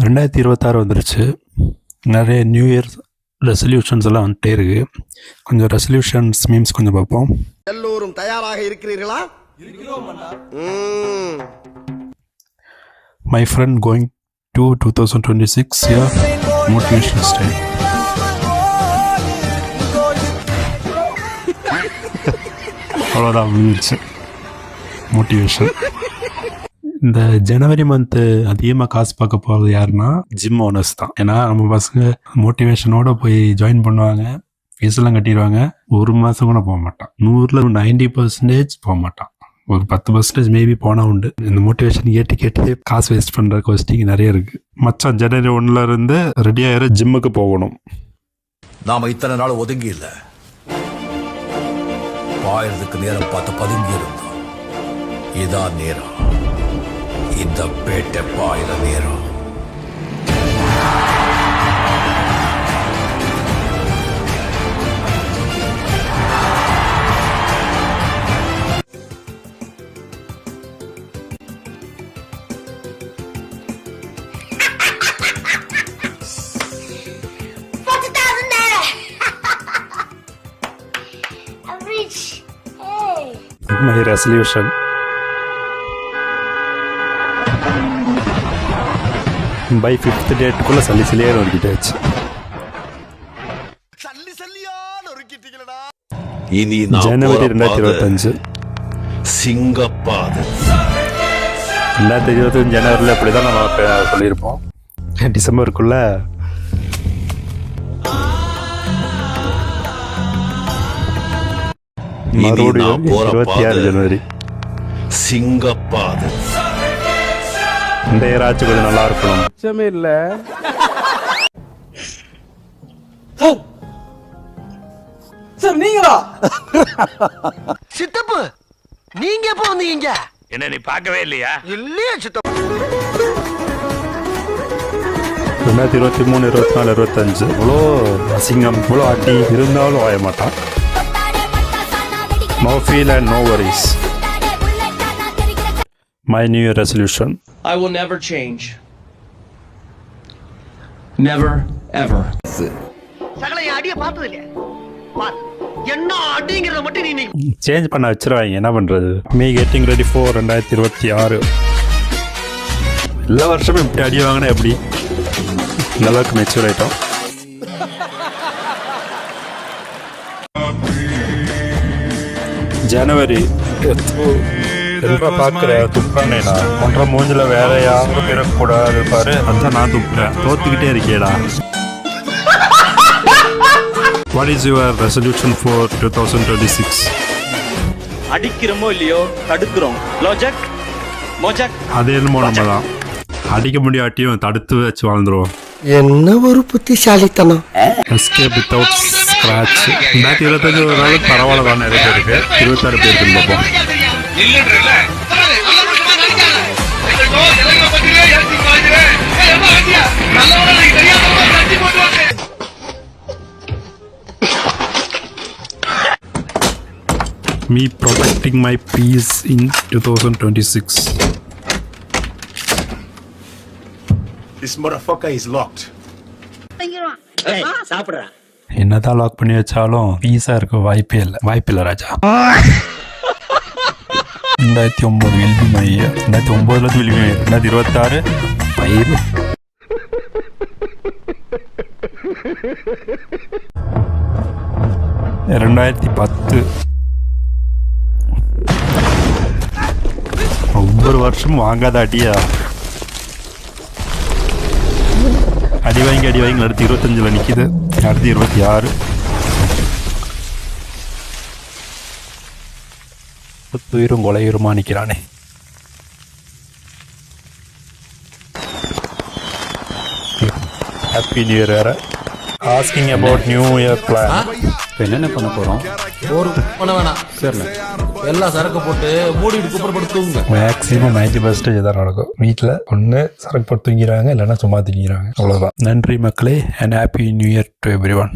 2026 வந்துருச்சு. நிறைய new year resolutions எல்லாம் வந்துட்டே இருக்கு. கொஞ்சம் ரெசல்யூஷன்ஸ் மீம்ஸ் கொஞ்சம் பார்ப்போம். எல்லோரும் தயாராக இருக்கிறீர்களா? My friend going to 2026 year motivation style. அவ்வளோதான் முடிஞ்சிச்சு மோட்டிவேஷன். இந்த ஜனவரி மந்த்து அதிகமாக காசு பார்க்க போகிறது யாருன்னா ஜிம் ஓனர்ஸ் தான். ஏன்னா நம்ம பசங்க மோட்டிவேஷனோட போய் ஜாயின் பண்ணுவாங்க, ஃபீஸ்லாம் கட்டிடுவாங்க. ஒரு மாதம் கூட போக மாட்டான். 100ல் 90% போக மாட்டான். ஒரு 10% மேபி போனால் உண்டு. இந்த மோட்டிவேஷன் கேட்டு காசு வேஸ்ட் பண்ணுற கோஸ்டிங் நிறைய இருக்குது. மச்சான் ஜனவரி 1லேருந்து ரெடியாகிற ஜிம்முக்கு போகணும். நாம இத்தனை நாள் ஒதுங்கி இல்லை, பாயறதுக்கு நேரம் பார்த்து பதுங்கி இருந்தோம். இதான் நேரம், இந்த பேட்டை பாயிர நேரம். My resolution. By 5th டேட்டுக்குள்ள சல்லியா நொறுக்கிட்டாச்சு. இனி ஜனவரி 2025 சிங்கப்பாது. 2025 ஜனவரியில் அப்படிதான் நம்ம சொல்லியிருப்போம். டிசம்பருக்குள்ள மறுபடியும் 26 ஜனவரி சிங்கப்பாது. இந்த ஏராச்சும் கொஞ்சம் நல்லா இருக்கணும். இல்ல சார் நீங்களா? சித்தப்பு நீங்க எப்ப வந்தீங்க? என்ன நீ பார்க்கவே இல்லையா? இல்லையா சித்தப்பு? 2023, 24, 25 இவ்வளோ அசிங்கம், இவ்வளோ அடி இருந்தாலும் ஆய மாட்டான். No feel and no worries. My New Year resolution. I will never change. Never, ever. சகல அடிய பார்த்தது இல்லையா? பாரு என்ன அடிங்கிறத மட்டும் நீ சேஞ்ச் பண்ண வச்சிருவாங்க, என்ன பண்றது? Me getting ready for 2026. எல்லா வருஷமும் இப்படி அடி வாங்கினா எப்படி? நல்லக்கு மெச்சூர் ஆயிட்டோம். ஜனவரி பார்க்குற துப்புறேன்னா ஒன்றரை மூஞ்சில் வேற யாரும் பிறக்கூடாது பாரு. அதான் நான் துப்புறேன். தோத்துக்கிட்டே இருக்கேடா. What is your resolution for 2026? அடிக்கிறோமோ இல்லையோ தடுக்கிறோம். லாஜிக் மோஜக் அது என்னமோ நம்ம தான் அடிக்க முடியாட்டியும் தடுத்து வச்சு வாழ்ந்துருவோம். என்ன ஒரு புத்திசாலித்தனம். Escape without scratch. 2025 ஒரு நாள் பரவாயில்ல தான், நிறைய பேர் இருக்கு. 26 பேருக்கு பார்ப்போம். Me protecting my peace in 2026. This motherfucker is locked. என்னதான் லாக் பண்ணி வச்சாலும் பீஸா இருக்க வாய்ப்பில்லை ராஜா. 2009 வில்பி மைய 2009 வில்பி மைய 2026 பயிர். ஒவ்வொரு வருஷமும் வாங்காத அடியா. அடி வாங்கி அடுத்து 25ல் நிற்கிது. அடுத்து 26. துயிரும் கொலையுருமா நிற்கிறானே. Happy new year. வேற asking about new year plan. இப்போ என்னென்ன பண்ண போகிறோம்? ஒரு பண்ண வேணாம். சரிண்ணே, எல்லா சரக்கு போட்டு மூடிட்டு குப்பரப்படுத்துங்க. மேக்ஸிமம் 90% தான் நடக்கும். வீட்டில் ஒன்று சரக்கு போட்டு தூங்கிறாங்க, இல்லைன்னா சும்மா தூங்கிறாங்க. அவ்வளோதான். நன்றி மக்களே, and happy new year to every one.